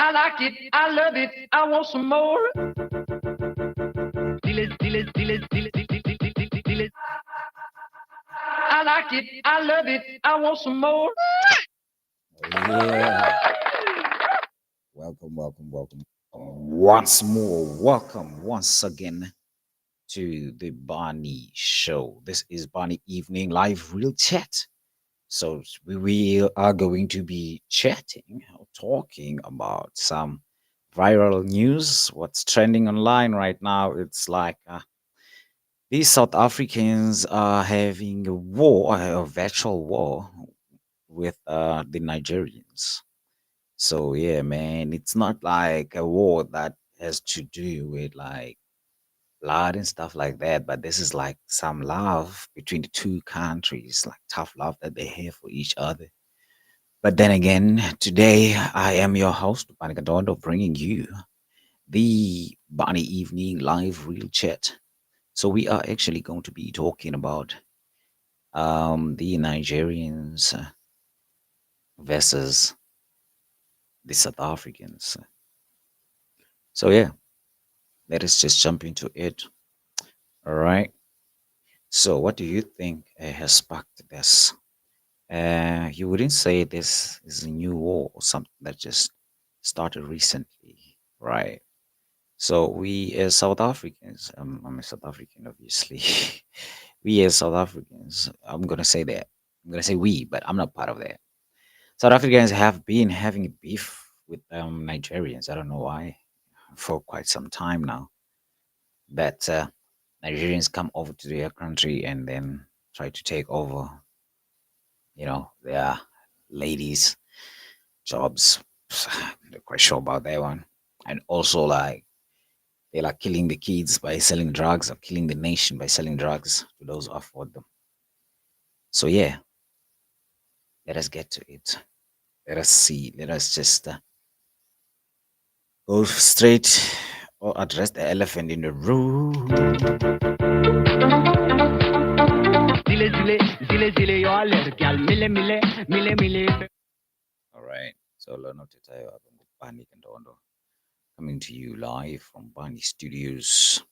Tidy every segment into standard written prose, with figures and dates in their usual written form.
I like it, I love it, I want some more. I like it, I love it, I want some more. Yeah. Welcome. Once more, welcome once again to the Bani Show. This is Bani Evening Live Real Chat. So we are going to be chatting or talking about some viral news. What's trending online right now? It's like these South Africans are having a war, a virtual war with the Nigerians. So yeah, man, it's not like a war that has to do with like blood and stuff like that, but this is like some love between the two countries, like tough love that they have for each other. But then again, today I am your host, Bani, bringing you the Bani Evening Live Real Chat. So we are actually going to be talking about the Nigerians versus the South Africans. So yeah, let us just jump into it. All right. So, what do you think has sparked this? You wouldn't say this is a new war or something that just started recently, right? So, we as South Africans, I'm a South African, obviously. We as South Africans, I'm gonna say that. I'm gonna say we, but I'm not part of that. South Africans have been having beef with Nigerians. I don't know why, for quite some time now. That Nigerians come over to their country and then try to take over, their ladies' jobs. Not quite sure about that one. And also, like, they're like killing the kids by selling drugs or killing the nation by selling drugs to those who afford them. So, yeah, let us get to it. Let us see. Let us just go straight or address the elephant in the room. All right. So, Lono Tetayo Bani Kandondo coming to you live from Bani Studios.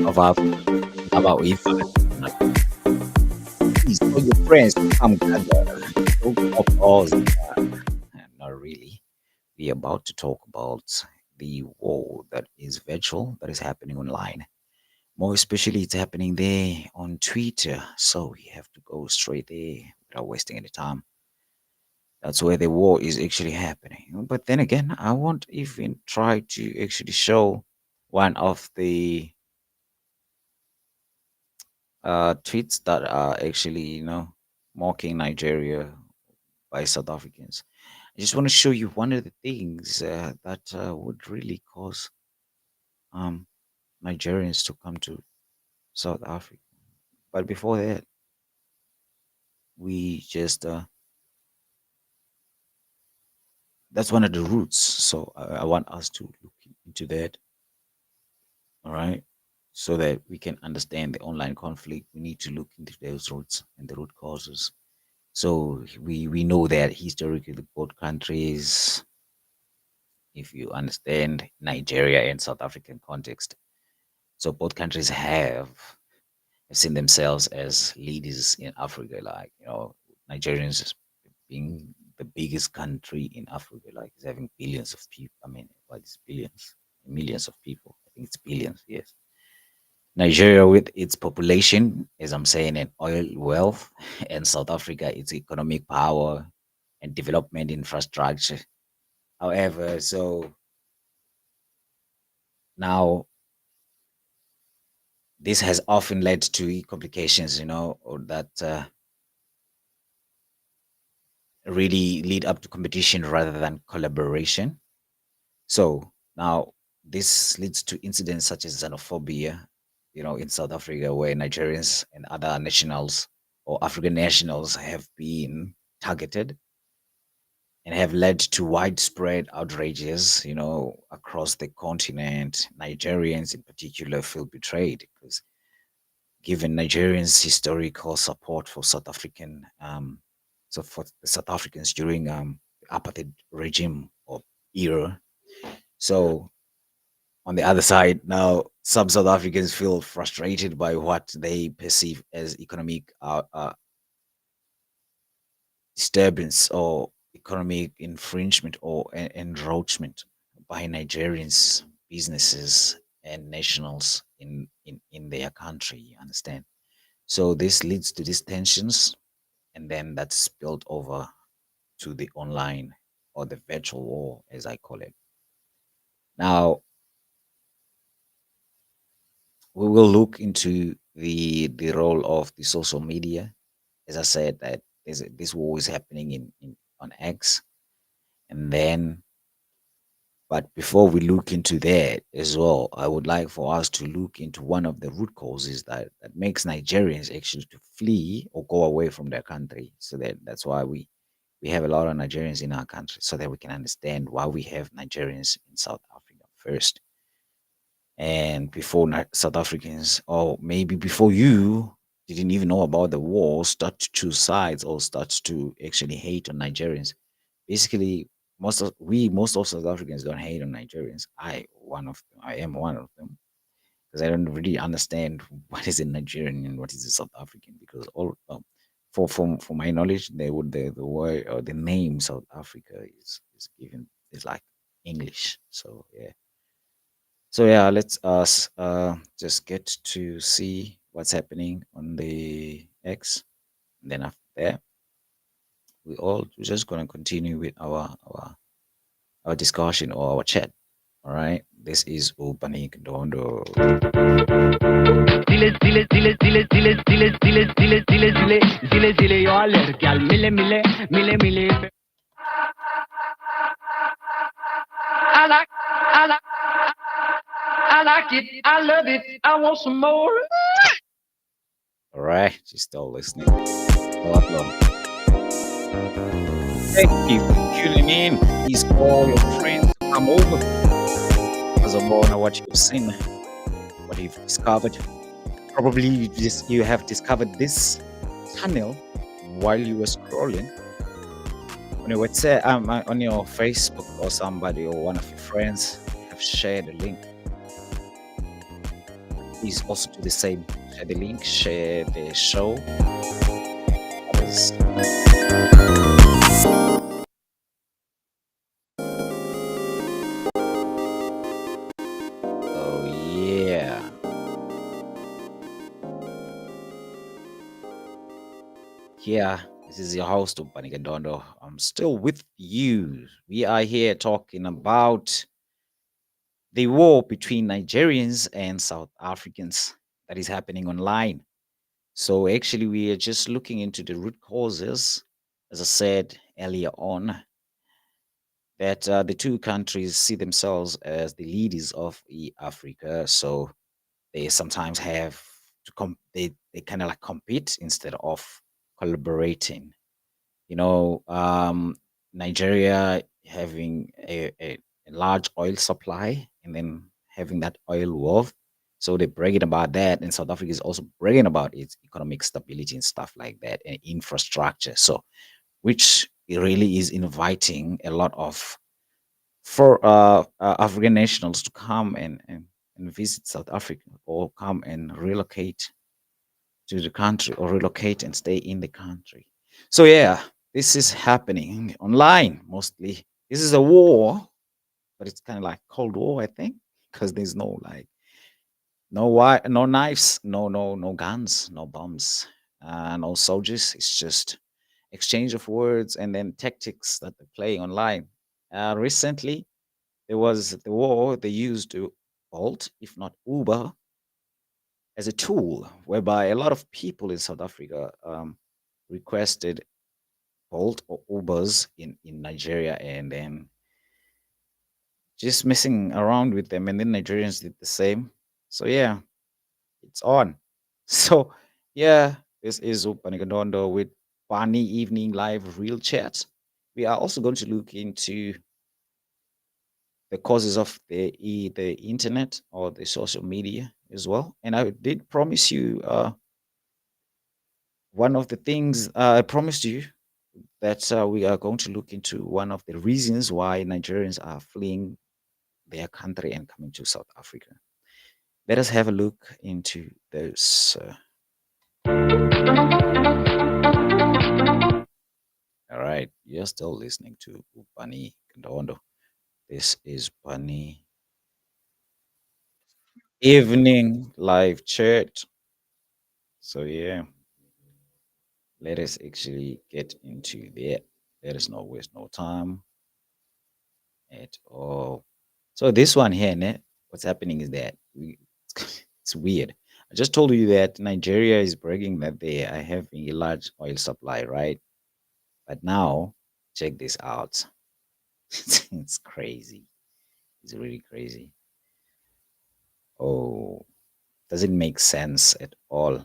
About about if please tell your friends to come gather. Talk of all not really. We're about to talk about the war that is virtual, that is happening online. More especially, it's happening there on Twitter. So we have to go straight there without wasting any time. That's where the war is actually happening. But then again, I won't even try to actually show one of the tweets that are actually, mocking Nigeria by South Africans. I just want to show you one of the things that would really cause um, Nigerians to come to South Africa. But before that, we just that's one of the roots. So I want us to look into that, all right? So that we can understand the online conflict, we need to look into those roots and the root causes. So we know that historically both countries, if you understand Nigeria and South African context, so both countries have seen themselves as leaders in Africa, like Nigerians being the biggest country in Africa, like it's having billions of people. I mean, what is billions? Millions of people. I think it's billions, yes. Nigeria with its population, as I'm saying, and oil wealth, and South Africa, its economic power and development infrastructure. However, so now this has often led to complications, or that really lead up to competition rather than collaboration. So now this leads to incidents such as xenophobia, in South Africa, where Nigerians and other nationals or African nationals have been targeted and have led to widespread outrages, across the continent. Nigerians in particular feel betrayed because given Nigerians' historical support for for the South Africans during the apartheid regime or era. So on the other side, now some South Africans feel frustrated by what they perceive as economic disturbance or economic infringement or encroachment by Nigerians, businesses, and nationals in their country. You understand? So this leads to these tensions, and then that's spilled over to the online or the virtual war, as I call it. Now, we will look into the role of the social media. As I said, that this war is happening in on X, and then, but before we look into that as well, I would like for us to look into one of the root causes that makes Nigerians actually to flee or go away from their country. So that's why we have a lot of Nigerians in our country, so that we can understand why we have Nigerians in South Africa first. And before South Africans, or maybe before you didn't even know about the war, start to choose sides or start to actually hate on Nigerians. Basically, most of South Africans don't hate on Nigerians. I am one of them because I don't really understand what is a Nigerian and what is a South African, because all for my knowledge, the word or the name South Africa is given is like English. So yeah. So yeah, let's us just get to see what's happening on the X. And then after that, we're just gonna continue with our discussion or our chat. All right. This is Bani Dondo. Zile zile zile zile zile zile zile zile zile zile zile zile yo aler gal mile mile mile mile. I like I like I like it. I love it. I want some more. All right, she's still listening. Welcome. Thank you for tuning in. Please call your friends to come over. Because I know what you've seen, what you've discovered. Probably you have discovered this channel while you were scrolling on your WhatsApp, on your Facebook, or somebody or one of your friends have shared a link. Please also do the same. Share the link, share the show. Others. Oh yeah. Yeah, this is your host, Bani. I'm still with you. We are here talking about the war between Nigerians and South Africans that is happening online. So actually, we are just looking into the root causes, as I said earlier on, that the two countries see themselves as the leaders of Africa. So they sometimes have to they kind of like compete instead of collaborating. You know, Nigeria having a large oil supply and then having that oil wealth. So they're bragging about that. And South Africa is also bragging about its economic stability and stuff like that and infrastructure. So, which it really is inviting a lot of for African nationals to come and visit South Africa or come and relocate to the country or relocate and stay in the country. So yeah, this is happening online mostly. This is a war, but it's kind of like Cold War, I think, because there's no like no knives, no guns, no bombs, no soldiers. It's just exchange of words and then tactics that they play online. Recently, there was the war they used Bolt, if not Uber, as a tool whereby a lot of people in South Africa requested Bolt or Ubers in Nigeria and then just messing around with them. And then Nigerians did the same. So, yeah, it's on. So, yeah, this is Upanigadondo with Bani Evening Live Real Chat. We are also going to look into the causes of the internet or the social media as well. And I did promise you one of the things I promised you that we are going to look into one of the reasons why Nigerians are fleeing their country and coming to South Africa. Let us have a look into those. All right, you're still listening to Bani Kandawondo. This is Bani Evening Live Chat. So yeah, let us actually get into there. Let us not waste no time at all. So this one here, ne, what's happening is that it's weird. I just told you that Nigeria is bragging that they are having a large oil supply, right? But now, check this out. It's crazy. It's really crazy. Oh, doesn't make sense at all.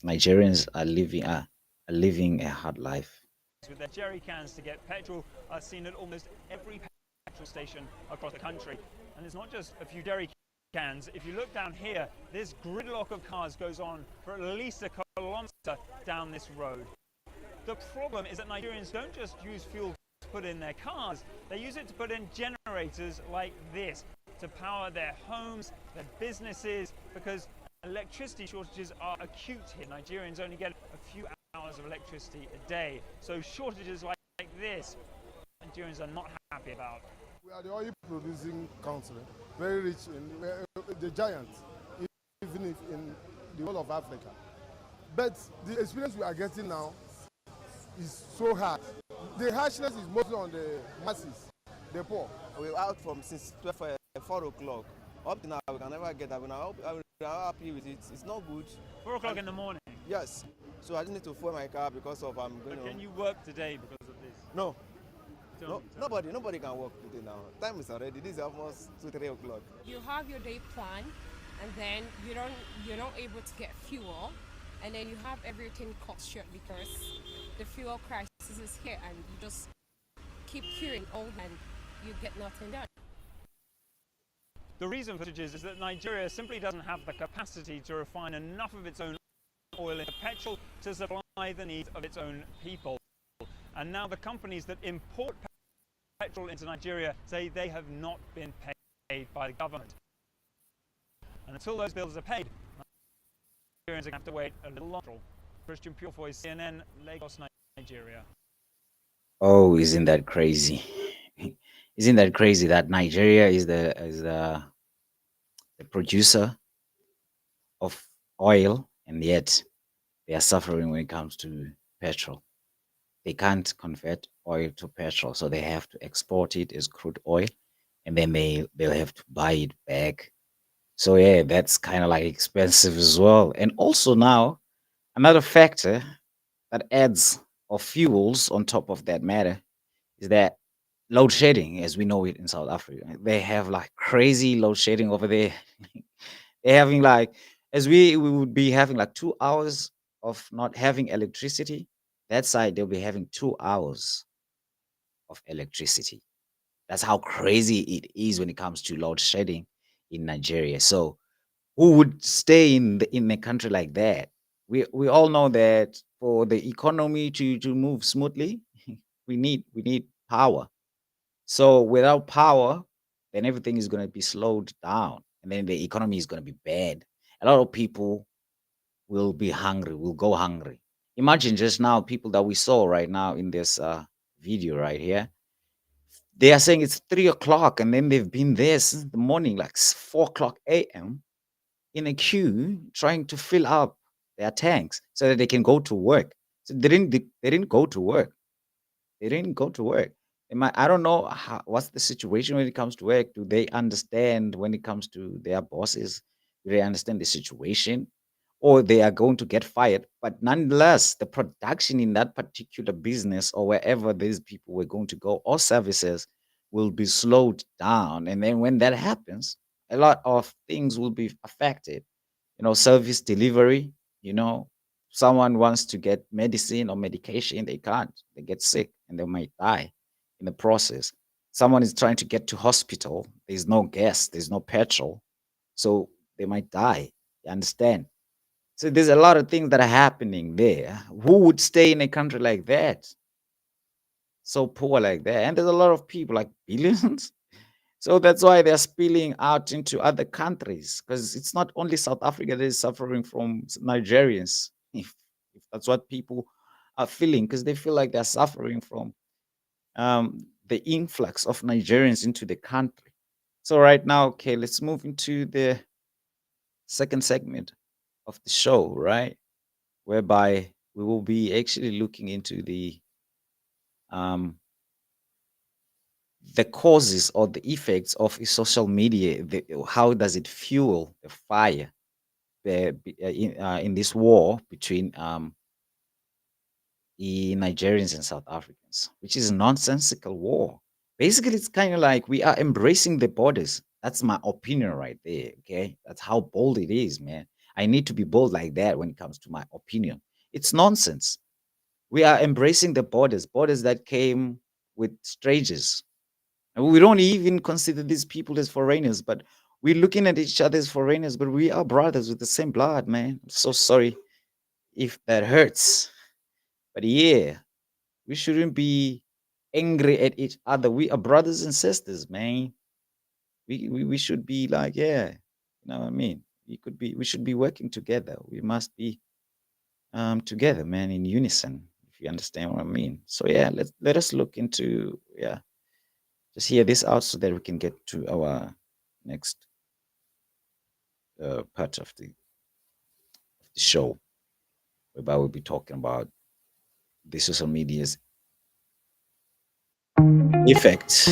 Nigerians are living a hard life. With their jerry cans to get petrol are seen at almost every petrol station across the country. And it's not just a few jerry cans. If you look down here, this gridlock of cars goes on for at least a kilometre down this road. The problem is that Nigerians don't just use fuel to put in their cars, they use it to put in generators like this to power their homes, their businesses, because electricity shortages are acute here. Nigerians only get a few hours of electricity a day. So shortages like this, Nigerians are not happy about. We are the oil producing country, very rich in the giant, even if in the whole of Africa. But the experience we are getting now is so hard. The harshness is mostly on the masses, the poor. We're out from since 4 o'clock. Up to now, we can never get that. We are happy with it. It's not good. 4 o'clock in the morning. Yes. So I just need to fuel my car because of I'm going But to. can you work today because of this? No. Tell No, me, tell me. nobody can work today now. Time is already. This is almost 2, 3 o'clock. You have your day plan, and then you're not able to get fuel, and then you have everything cut short because the fuel crisis is here, and you just keep queuing all and you get nothing done. The reason for shortages is that Nigeria simply doesn't have the capacity to refine enough of its own oil into petrol to supply the needs of its own people. And now the companies that import petrol into Nigeria say they have not been paid by the government. And until those bills are paid, Nigerians are going to have to wait a little longer. Christian Purefoy, CNN, Lagos, Nigeria. Oh, isn't that crazy? Isn't that crazy that Nigeria is the producer of oil and yet they are suffering when it comes to petrol. They can't convert oil to petrol, so they have to export it as crude oil, and then they'll have to buy it back. So yeah, that's kind of like expensive as well. And also now another factor that adds or fuels on top of that matter is that load shedding, as we know it in South Africa. They have like crazy load shedding over there. They're having like, as we would be having like 2 hours of not having electricity. That side they'll be having 2 hours of electricity. That's how crazy it is when it comes to load shedding in Nigeria. So who would stay in a country like that? We all know that for the economy to move smoothly, we need power. So without power, then everything is going to be slowed down, and then the economy is going to be bad. A lot of people will be hungry, will go hungry. Imagine just now people that we saw right now in this video right here. They are saying it's 3 o'clock, and then they've been there since the morning, like 4 o'clock a.m. in a queue trying to fill up their tanks so that they can go to work. So they didn't go to work. They didn't go to work. I don't know what's the situation when it comes to work. Do they understand when it comes to their bosses? Do they understand the situation? Or they are going to get fired. But nonetheless, the production in that particular business or wherever these people were going to go or services will be slowed down. And then when that happens, a lot of things will be affected. Service delivery, someone wants to get medicine or medication, they can't. They get sick and they might die in the process. Someone is trying to get to hospital, there's no gas, there's no petrol, so they might die. You understand? So there's a lot of things that are happening there. Who would stay in a country like that, so poor like that? And there's a lot of people, like billions. So that's why they're spilling out into other countries, because it's not only South Africa that is suffering from Nigerians. If that's what people are feeling, because they feel like they're suffering from the influx of Nigerians into the country. So right now, okay, let's move into the second segment of the show, right? Whereby we will be actually looking into um, the causes or the effects of social media. How does it fuel the fire in this war between the Nigerians and South Africans, which is a nonsensical war. Basically, it's kind of like we are embracing the borders. That's my opinion right there. Okay. That's how bold it is, man. I need to be bold like that when it comes to my opinion. It's nonsense. We are embracing the borders that came with strangers. And we don't even consider these people as foreigners, but we're looking at each other as foreigners, but we are brothers with the same blood, man. I'm so sorry if that hurts. But yeah, we shouldn't be angry at each other. We are brothers and sisters, man. We should be like, yeah, you know what I mean? We should be working together. We must be together, man, in unison, if you understand what I mean. So yeah, let us look into, yeah, just hear this out so that we can get to our next part of the show, whereby we'll be talking about the social media's effects.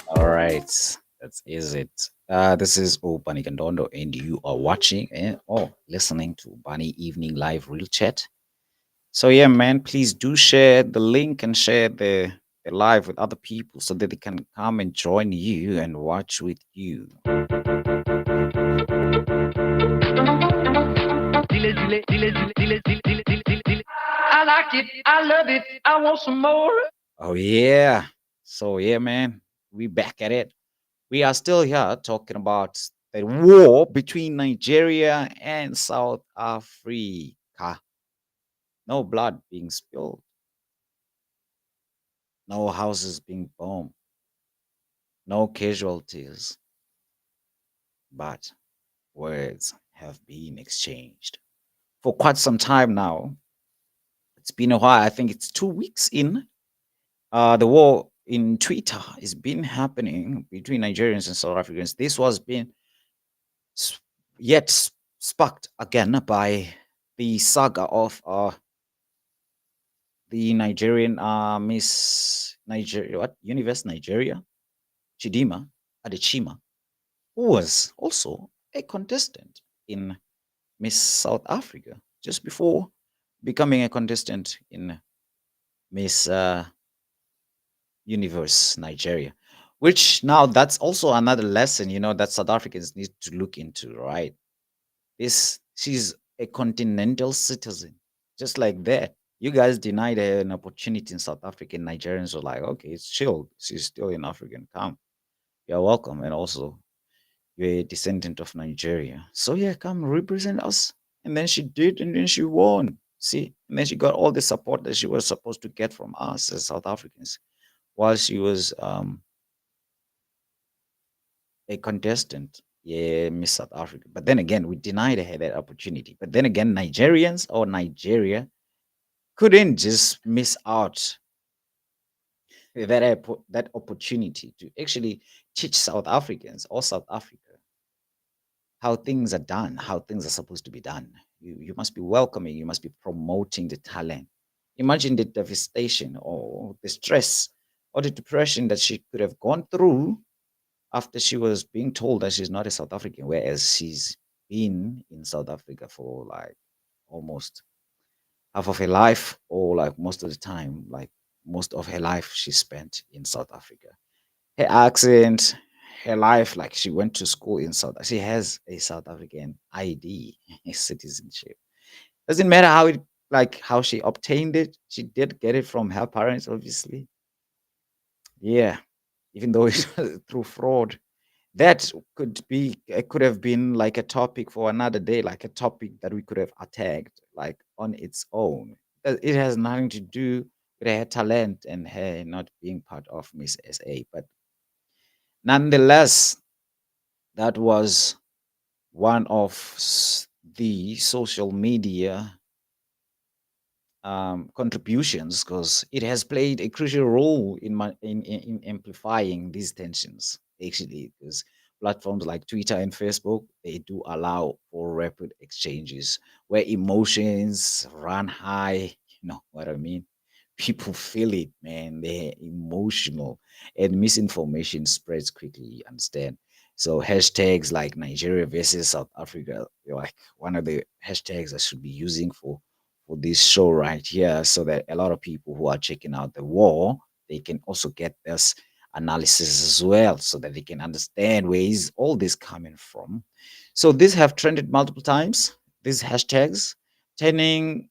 All right, that is it. This is Bani Gandondo, and you are watching and listening to Bani Evening Live Real Chat. So yeah, man, please do share the link and share the live with other people so that they can come and join you and watch with you. Zile zile zile zile zile zile zile zile zile zile. I like it, I love it, I want some more. Oh yeah. So yeah, man, we back at it. We are still here talking about the war between Nigeria and South Africa. No blood being spilled, no houses being bombed, no casualties. but words have been exchanged for quite some time now. It's been a while. I think it's 2 weeks in. The war in Twitter has been happening between Nigerians and South Africans. This was being s- sparked again by the saga of the Nigerian Miss Nigeria, what Universe Nigeria, Chidima Adechima, who was also a contestant in Miss South Africa just before becoming a contestant in Miss Universe Nigeria. Which now that's also another lesson, that South Africans need to look into, right? This She's a continental citizen, just like that. You guys denied her an opportunity in South Africa. And Nigerians were like, okay, it's chill. She's still in African. Come, you're welcome. And also, you're a descendant of Nigeria. So yeah, come represent us. And then she did, and then she won. See, and then she got all the support that she was supposed to get from us as South Africans while she was a contestant. Yeah, Miss South Africa. But then again, we denied her that opportunity. But then again, Nigerians or Nigeria couldn't just miss out that opportunity to actually teach South Africans or South Africa how things are done, how things are supposed to be done. You must be welcoming, you must be promoting the talent. Imagine the devastation or the stress or the depression that she could have gone through after she was being told that she's not a South African, whereas she's been in South Africa for like almost half of her life, or like most of the time, like most of her life she spent in South Africa. Her accent, her life, like she went to school in she has a South African ID, citizenship. Doesn't matter how she obtained it. She did get it from her parents, obviously. Yeah, even though it was through fraud. That could have been like a topic for another day, like a topic that we could have attacked like on its own. It has nothing to do with her talent and her not being part of Miss SA. But nonetheless, that was one of the social media contributions, because it has played a crucial role in amplifying these tensions. Actually, because platforms like Twitter and Facebook, they do allow for rapid exchanges where emotions run high. You know what I mean? People feel it, man. They're emotional, and misinformation spreads quickly. You understand? So hashtags like Nigeria versus South Africa, they're like one of the hashtags I should be using for this show right here, so that a lot of people who are checking out the war, they can also get this analysis as well, so that they can understand where is all this coming from. So these have trended multiple times, these hashtags, turning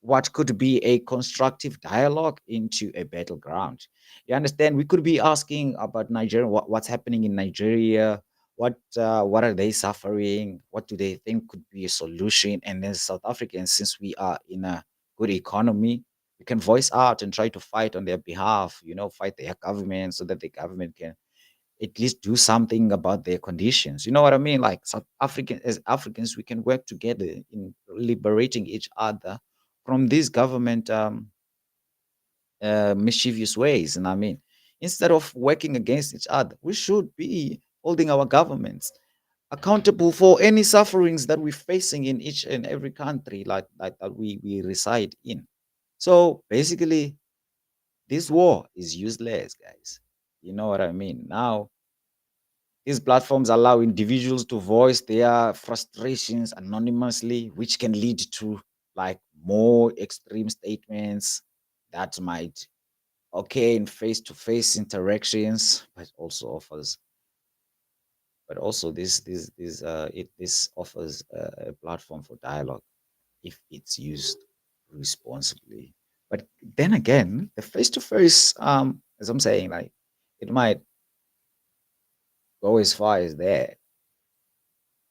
what could be a constructive dialogue into a battleground. You understand? We could be asking about Nigeria, what's happening in Nigeria, what are they suffering, what do they think could be a solution, and then South Africans, since we are in a good economy, we can voice out and try to fight on their behalf. Fight their government so that the government can at least do something about their conditions. You know what I mean? Like South African as Africans, we can work together in liberating each other from these government mischievous ways. And I mean, instead of working against each other, we should be holding our governments accountable for any sufferings that we're facing in each and every country, like that we reside in. So basically, this war is useless, guys. You know what I mean? Now, these platforms allow individuals to voice their frustrations anonymously, which can lead to like more extreme statements that might occur in face-to-face interactions, but also this offers a platform for dialogue if it's used responsibly. But then again, the face-to-face, as I'm saying, like it might go as far as that.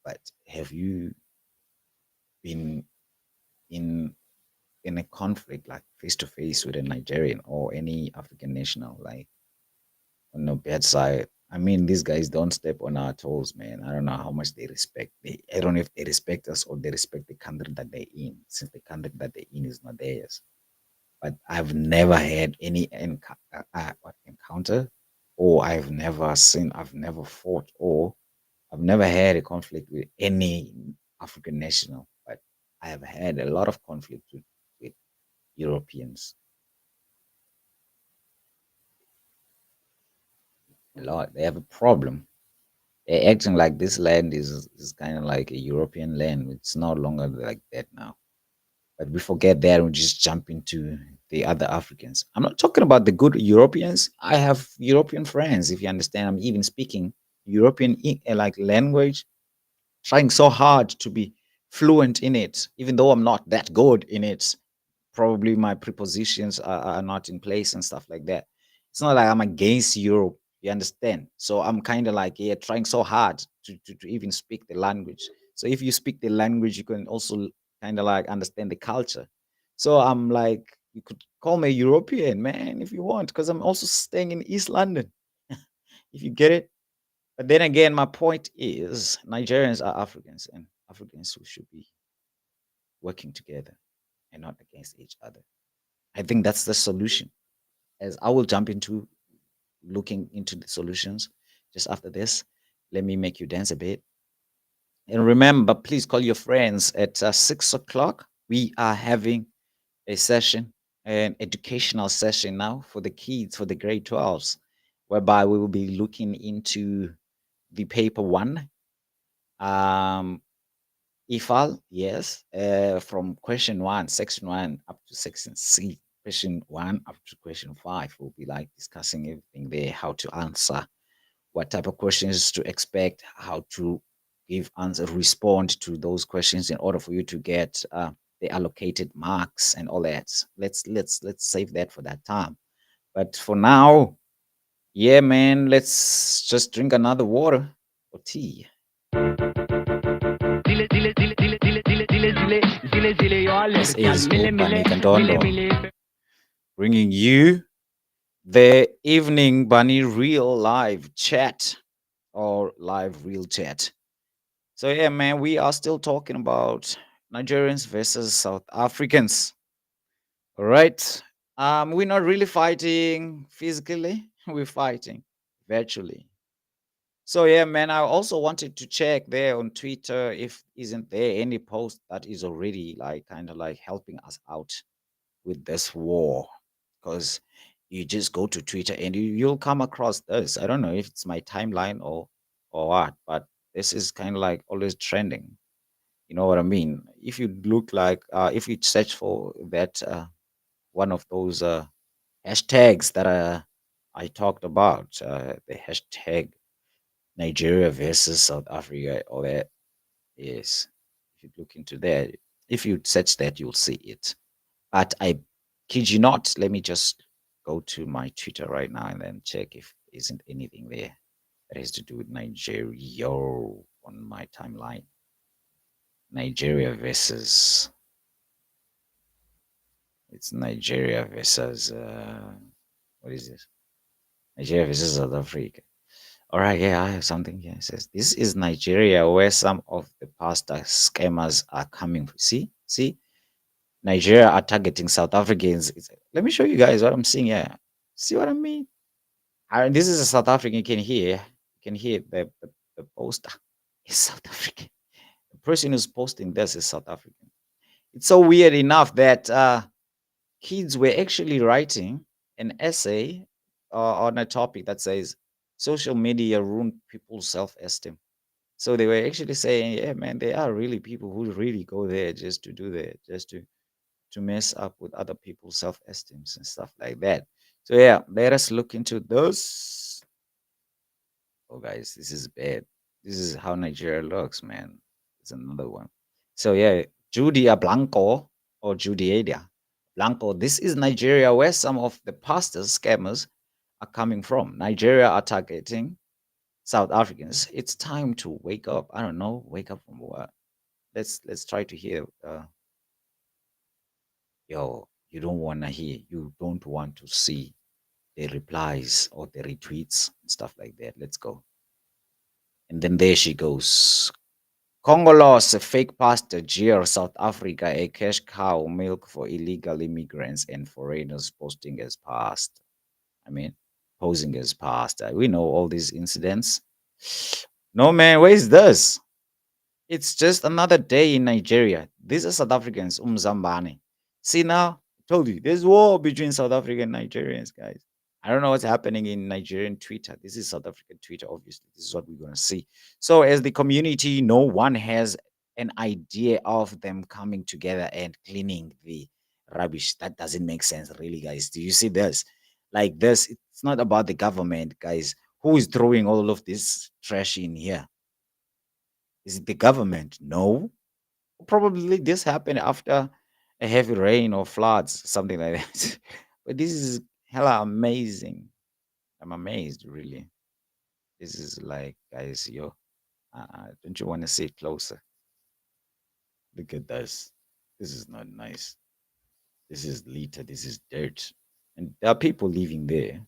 But have you been in in a conflict like face to face with a Nigerian or any African national, like on the bad side? I mean, these guys don't step on our toes, man. I don't know how much they respect. I don't know if they respect us or they respect the country that they're in, since the country that they're in is not theirs. But I've never had any encounter, or I've never fought, or I've never had a conflict with any African national. But I have had a lot of conflict with Europeans. A lot. They have a problem. They're acting like this land is kind of like a European land. It's no longer like that now. But we forget that and we just jump into the other Africans. I'm not talking about the good Europeans. I have European friends, if you understand. I'm even speaking European like language, trying so hard to be fluent in it, even though I'm not that good in it. Probably my prepositions are not in place and stuff like that. It's not like I'm against Europe, you understand? So I'm kind of like, yeah, trying so hard to even speak the language. So if you speak the language, you can also kind of like understand the culture. So I'm like, you could call me European, man, if you want, because I'm also staying in East London, if you get it. But then again, my point is Nigerians are Africans, and Africans who should be working together and not against each other. I think that's the solution. As I will jump into looking into the solutions just after this, let me make you dance a bit. And remember, please call your friends at 6 o'clock. We are having a session, an educational session now for the kids, for the grade 12s, whereby we will be looking into the paper one. Um, IFAL, yes, from question one, section one up to section C. Question one up to question five, we'll be like discussing everything there, how to answer, what type of questions to expect, how to give answer, respond to those questions in order for you to get the allocated marks and all that. Let's save that for that time. But for now, yeah, man, let's just drink another water or tea. This is Bani Kandondo bringing you the evening Bunny Real live chat or live real chat. So yeah, man, we are still talking about Nigerians versus South Africans. All right. We're not really fighting physically, we're fighting virtually. So yeah, man, I also wanted to check there on Twitter if isn't there any post that is already like kind of like helping us out with this war, because you just go to Twitter and you'll come across this. I don't know if it's my timeline or what, but this is kind of like always trending. You know what I mean? If you look like if you search for that one of those hashtags that I talked about, the hashtag Nigeria versus South Africa, all that is. If you look into that, if you search that, you'll see it. But I kid you not, let me just go to my Twitter right now and then check if isn't anything there that has to do with Nigeria on my timeline. Nigeria versus it's Nigeria versus what is this? Nigeria versus South Africa. All right, yeah, I have something here. It says this is Nigeria where some of the pastor scammers are coming. See, Nigeria are targeting South Africans. Let me show you guys what I'm seeing here. See what I mean? This is a South African. You can hear the poster is South African. The person who's posting this is South African. It's so weird enough that kids were actually writing an essay on a topic that says social media ruin people's self-esteem. So they were actually saying, yeah, man, there are really people who really go there just to do that, just to mess up with other people's self-esteems and stuff like that. So yeah, let us look into those. Oh, guys, this is bad. This is how Nigeria looks, man. It's another one. So yeah, Judia Blanco or Judia Blanco. This is Nigeria, where some of the pastors scammers are coming from. Nigeria are targeting South Africans. It's time to wake up. I don't know, wake up from what? Let's try to hear. Yo, you don't want to hear. You don't want to see. the replies or the retweets and stuff like that. Let's go. And then there she goes. Congo lost a fake pastor jeer South Africa a cash cow milk for illegal immigrants and foreigners posting as past. I mean, posing as pastor. We know all these incidents. No man, where is this? It's just another day in Nigeria. These are South Africans, Bani. See now, I told you, there's war between South African and Nigerians, guys. I don't know what's happening in Nigerian Twitter. This is South African Twitter, obviously. This is what we're going to see. So, as the community, no one has an idea of them coming together and cleaning the rubbish. That doesn't make sense, really, guys. Do you see this? Like this, it's not about the government, guys. Who is throwing all of this trash in here? Is it the government? No. Probably this happened after a heavy rain or floods, something like that. But this is hella amazing. I'm amazed, really. This is like, guys, don't you want to see it closer? Look at this. This is not nice. This is litter. This is dirt. And there are people living there.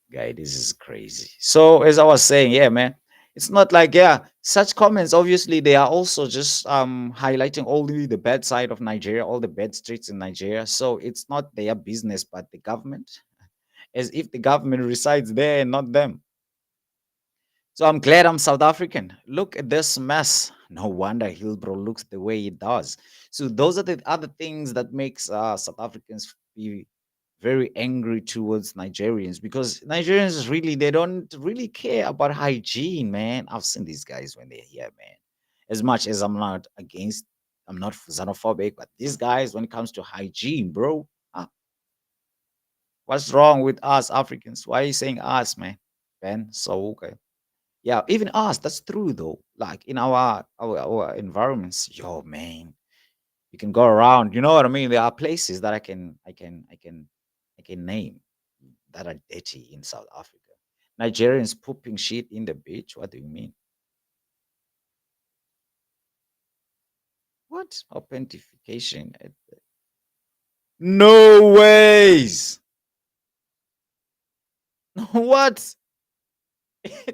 Guy, this is crazy. So as I was saying, yeah, man, it's not like, yeah, such comments, obviously they are also just highlighting only the bad side of Nigeria, all the bad streets in Nigeria. So it's not their business but the government, as if the government resides there and not them. So I'm glad I'm South African. Look at this mess. No wonder Hillbrow looks the way it does. So those are the other things that makes South Africans be very angry towards Nigerians, because Nigerians really, they don't really care about hygiene, man. I've seen these guys when they're here, man. As much as I'm not xenophobic, but these guys, when it comes to hygiene, bro, what's wrong with us Africans? Why are you saying us, man? Ben, so okay. Yeah, even us, that's true though. Like in our environments, yo man, you can go around. You know what I mean? There are places that I can name that are dirty in South Africa. Nigerians pooping shit in the beach. What do you mean? What authentication? No ways. What?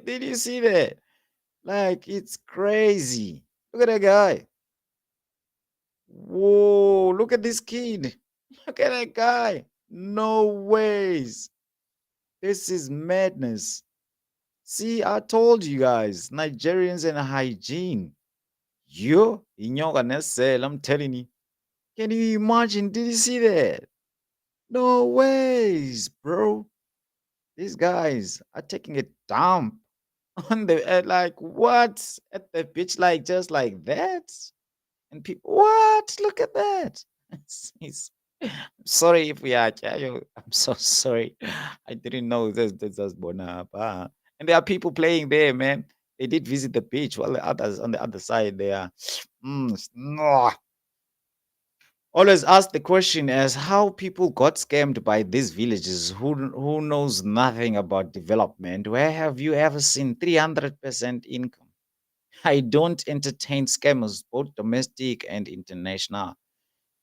Did you see that? Like it's crazy. Look at that guy. Whoa, look at this kid. Look at that guy. No ways. This is madness. See, I told you guys, Nigerians and hygiene. You, in your cell, I'm telling you. Can you imagine? Did you see that? No ways, bro. These guys are taking a dump on the like what at the beach, like just like that. And people, what? Look at that. It's sorry if we are Chayo. I'm so sorry. I didn't know this was Bonapa. And there are people playing there, man. They did visit the beach while the others on the other side they are. No. Always ask the question as how people got scammed by these villages who knows nothing about development. Where have you ever seen 300% income? I don't entertain scammers, both domestic and international.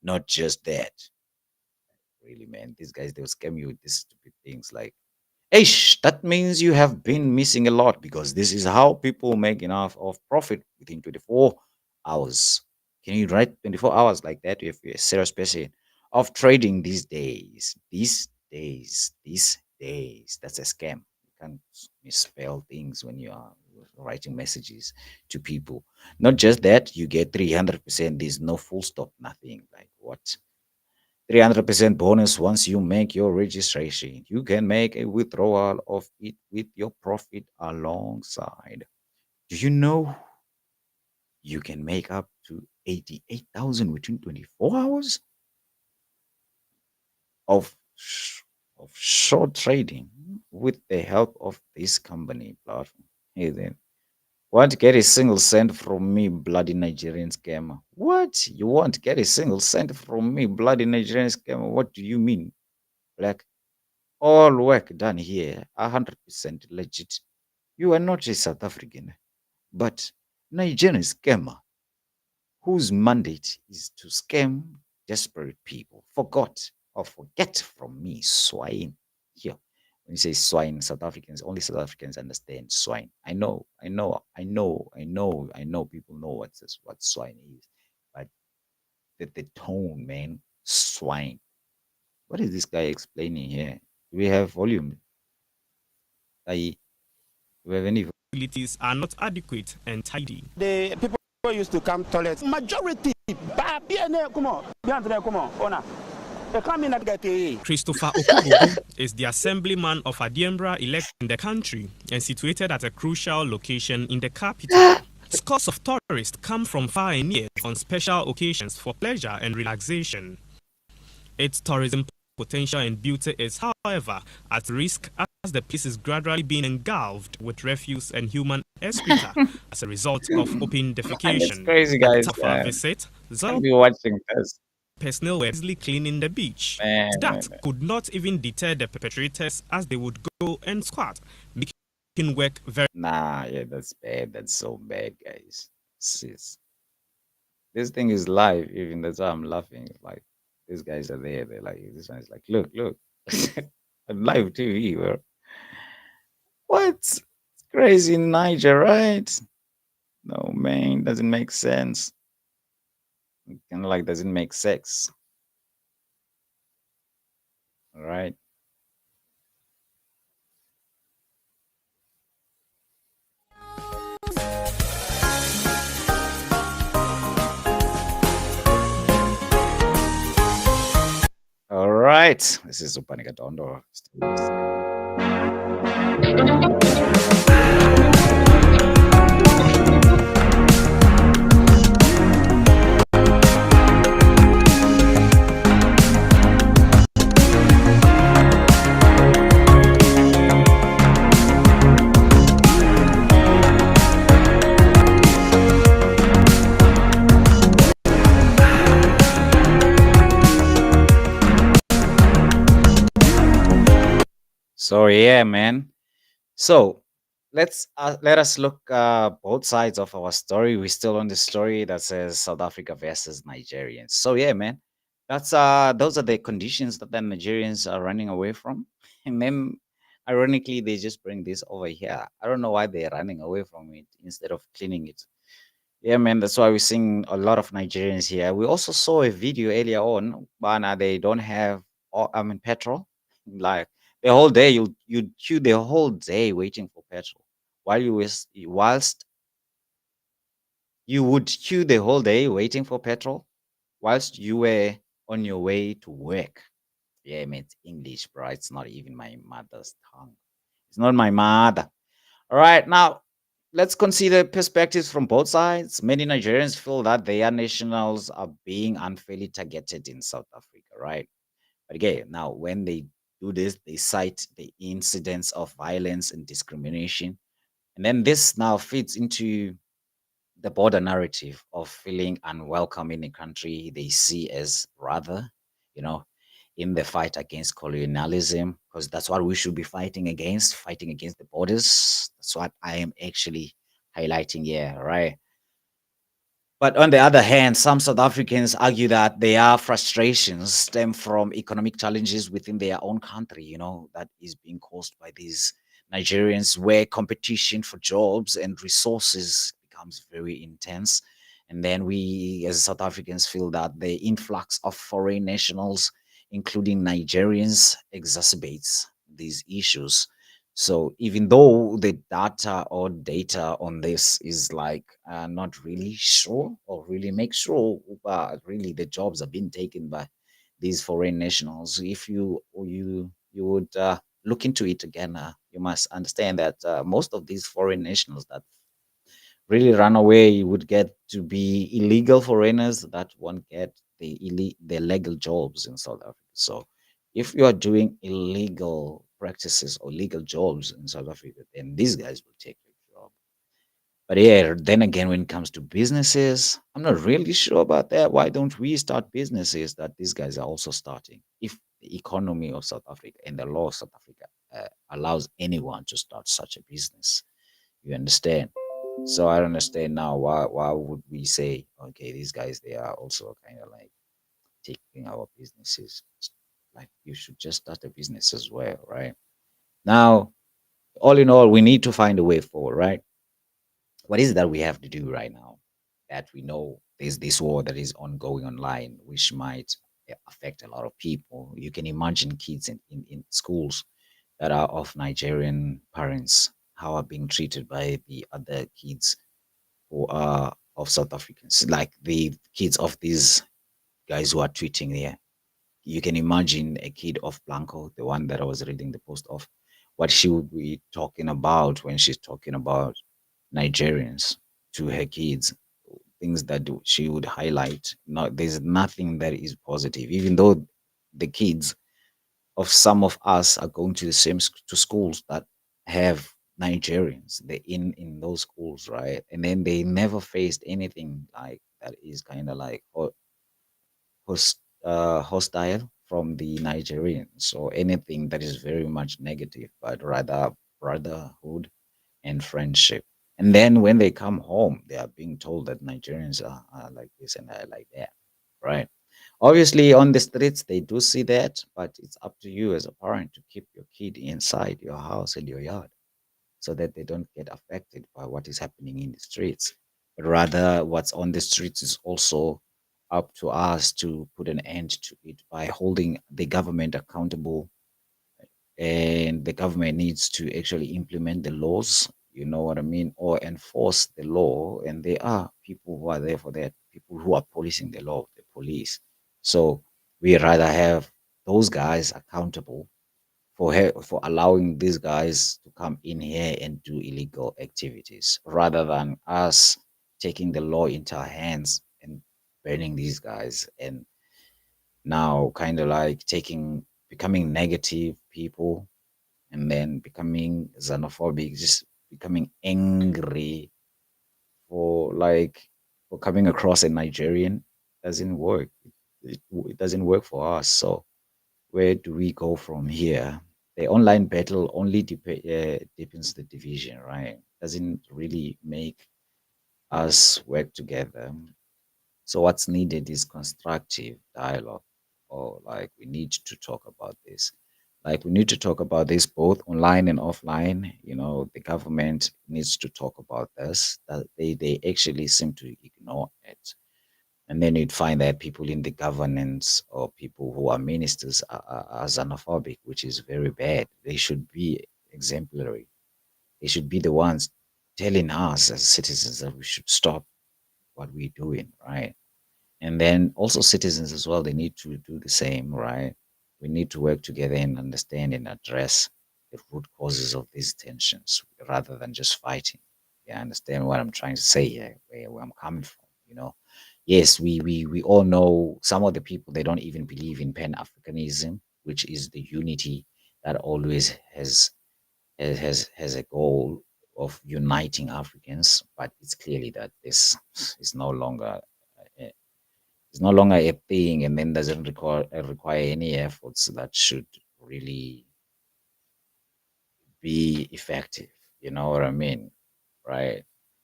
Not just that. Really, man, these guys, they'll scam you with these stupid things like, Ish, that means you have been missing a lot because this is how people make enough of profit within 24 hours. Can you write 24 hours like that if you're a serious person of trading these days? These days. That's a scam. You can't misspell things when you are writing messages to people. Not just that, you get 300%. There's no full stop, nothing. Like what? 300% bonus once you make your registration. You can make a withdrawal of it with your profit alongside. Do you know you can make up to 88,000 within 24 hours of of short trading with the help of this company platform? Hey then. Want to get a single cent from me, bloody Nigerian scammer? What? You won't get a single cent from me, bloody Nigerian scammer? What do you mean? Black? All work done here, 100% legit. You are not a South African, but Nigerian scammer whose mandate is to scam desperate people. Forget or forget from me, swine. Here, When you say swine, South Africans, only South Africans understand swine. I know people know what swine is, but the tone, man, swine. What is this guy explaining here? Do we have volume? I do we have any Facilities are not adequate and tidy. The people used to come toilets. Majority, come on, Ona. They come in and get a. Christopher Okobogo is the assemblyman of Adiembra elected in the country and situated at a crucial location in the capital. Scores of tourists come from far and near on special occasions for pleasure and relaxation. Its tourism potential and beauty is, however, at risk as the place is gradually being engulfed with refuse and human excreta as a result of open defecation. That's crazy, At the guys. time of our visit, I'll be watching this. personnel were easily cleaning the beach. That could not even deter the perpetrators as they would go and squat, making work very. Nah, yeah, that's bad. That's so bad, guys. This thing is live, even that's why I'm laughing. Like these guys are there. They're like, this one is like, look, on live TV, bro. What? It's crazy in Niger, right? No, man, doesn't make sense. Kind of like doesn't make sense. All right. All right. This is Upanika Dondo. So yeah, man. So let us look both sides of our story. We're still on the story that says South Africa versus Nigerians. So yeah, man. That's those are the conditions that the Nigerians are running away from. And then ironically they just bring this over here. I don't know why they're running away from it instead of cleaning it. Yeah, man, that's why we're seeing a lot of Nigerians here. We also saw a video earlier on, Bana, they don't have, petrol. Like the whole day, you queue the whole day waiting for petrol, whilst you would queue the whole day waiting for petrol, whilst you were on your way to work. Yeah, man, it's English, bro. It's not even my mother's tongue. It's not my mother. All right, now let's consider perspectives from both sides. Many Nigerians feel that their nationals are being unfairly targeted in South Africa, right? But again, now when they do this, they cite the incidents of violence and discrimination. And then this now fits into the border narrative of feeling unwelcome in a country they see as brother, you know, in the fight against colonialism, because that's what we should be fighting against the borders. That's what I am actually highlighting here, right? But on the other hand, some South Africans argue that their frustrations stem from economic challenges within their own country, that is being caused by these Nigerians, where competition for jobs and resources becomes very intense. And then we, as South Africans, feel that the influx of foreign nationals, including Nigerians, exacerbates these issues. So even though the data on this is like not really sure or really make sure, really the jobs are being taken by these foreign nationals. If you would look into it again, you must understand that most of these foreign nationals that really run away would get to be illegal foreigners that won't get the legal jobs in South Africa. So if you are doing illegal practices or legal jobs in South Africa, then these guys will take your job. But yeah, then again, when it comes to businesses, I'm not really sure about that. Why don't we start businesses that these guys are also starting? If the economy of South Africa and the law of South Africa allows anyone to start such a business, you understand? So I don't understand now why would we say, okay, these guys, they are also kind of like taking our businesses. Like you should just start a business as well, right? Now, all in all, we need to find a way forward, right? What is it that we have to do right now that we know there's this war that is ongoing online, which might affect a lot of people? You can imagine kids in schools that are of Nigerian parents, how are being treated by the other kids who are of South Africans, like the kids of these guys who are tweeting there. You can imagine a kid of Blanco, the one that I was reading the post of, what she would be talking about when she's talking about Nigerians to her kids, things that she would highlight. No, there's nothing that is positive, even though the kids of some of us are going to the same to schools that have Nigerians. They're in those schools, right? And then they never faced anything like that is kind of like hostile from the Nigerians or anything that is very much negative, but rather brotherhood and friendship. And then when they come home, they are being told that Nigerians are like this and are like that, right? Obviously, on the streets, they do see that, but it's up to you as a parent to keep your kid inside your house and your yard so that they don't get affected by what is happening in the streets. But rather, what's on the streets is also up to us to put an end to it by holding the government accountable, and the government needs to actually implement the laws, you know what I mean, or enforce the law. And there are people who are there for that, people who are policing the law, the police. So we rather have those guys accountable for allowing these guys to come in here and do illegal activities rather than us taking the law into our hands and burning these guys, and now kind of like taking becoming negative people, and then becoming xenophobic, just becoming angry for like for coming across a Nigerian. Doesn't work. It doesn't work for us. So where do we go from here? The online battle only deepens the division, right? Doesn't really make us work together. So what's needed is constructive dialogue, or like we need to talk about this. Like we need to talk about this both online and offline. You know, the government needs to talk about this. That they actually seem to ignore it. And then you'd find that people in the governance or people who are ministers are xenophobic, which is very bad. They should be exemplary. They should be the ones telling us as citizens that we should stop what we're doing, right? And then also citizens as well, they need to do the same, right? We need to work together and understand and address the root causes of these tensions rather than just fighting. Yeah, understand what I'm trying to say here, where I'm coming from, you know. Yes, we all know some of the people, they don't even believe in Pan-Africanism, which is the unity that always has a goal of uniting Africans, but it's clearly that this is no longer it's no longer a thing, and then doesn't require any efforts that should really be effective. You know what I mean, right?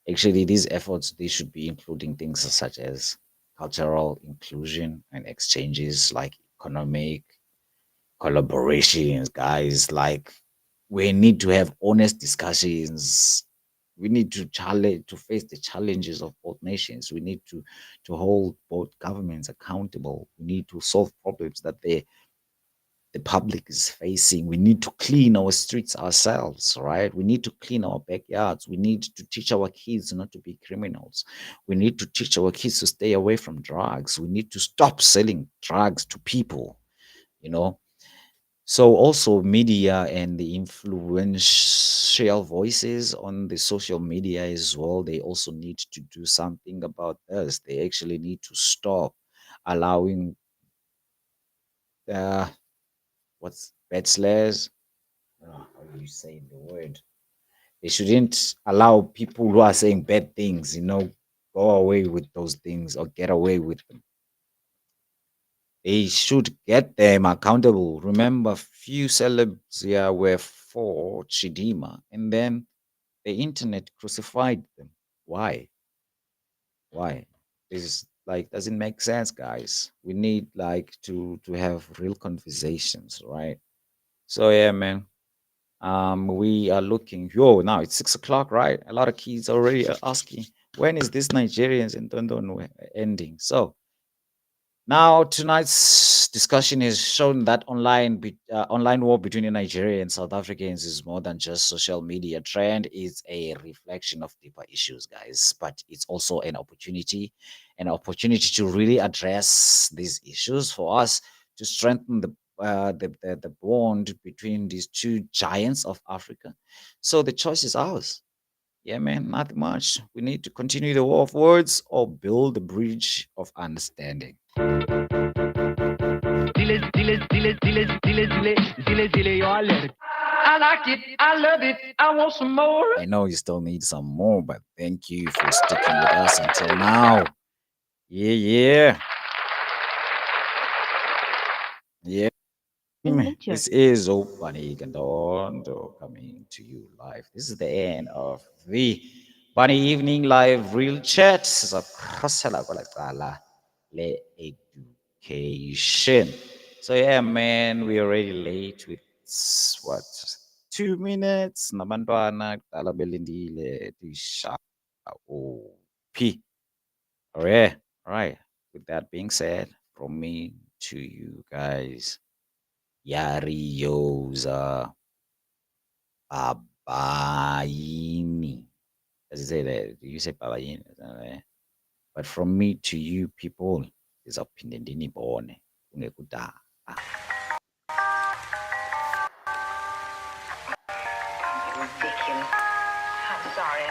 Actually, these efforts, they should be including things such as cultural inclusion and exchanges, like economic collaborations, guys. Like we need to have honest discussions. We need to challenge to face the challenges of both nations. We need to hold both governments accountable. We need to solve problems that the public is facing. We need to clean our streets ourselves, right? We need to clean our backyards. We need to teach our kids not to be criminals. We need to teach our kids to stay away from drugs. We need to stop selling drugs to people, you know. So also media and the influential voices on the social media as well, they also need to do something about this. They actually need to stop allowing uh what's bad slares. How do you say the word? They shouldn't allow people who are saying bad things, you know, go away with those things or get away with them. They should get them accountable. Remember, few celebs here were for Chidima, and then the internet crucified them. Why? Why? This is like doesn't make sense, guys. We need like to have real conversations, right? So yeah, man. We are looking. Yo, now it's 6 o'clock, right? A lot of kids already are asking, when is this Nigerians in London ending? So now tonight's discussion has shown that online war between Nigeria and South Africans is more than just social media trend. It's a reflection of deeper issues, guys. But it's also an opportunity to really address these issues for us to strengthen the bond between these two giants of Africa. So the choice is ours. Yeah, man, not much. We need to continue the war of words or build a bridge of understanding. I like it, I love it, I want some more. I know you still need some more, but thank you for sticking with us until now. Yeah, yeah. Yeah. This is Bani Gandondo coming to you live. This is the end of the Bunny Evening Live Real Chat. Le education. So yeah, man, we're already late with what 2 minutes. Nabantwana kudala belindile tisha P. All right, all right. With that being said, from me to you guys, Yarioza Babaini. Does it say that? Do you say Babaini? But from me to you people, is up in the dini bone. Ungekuda. Ridiculous. I'm sorry.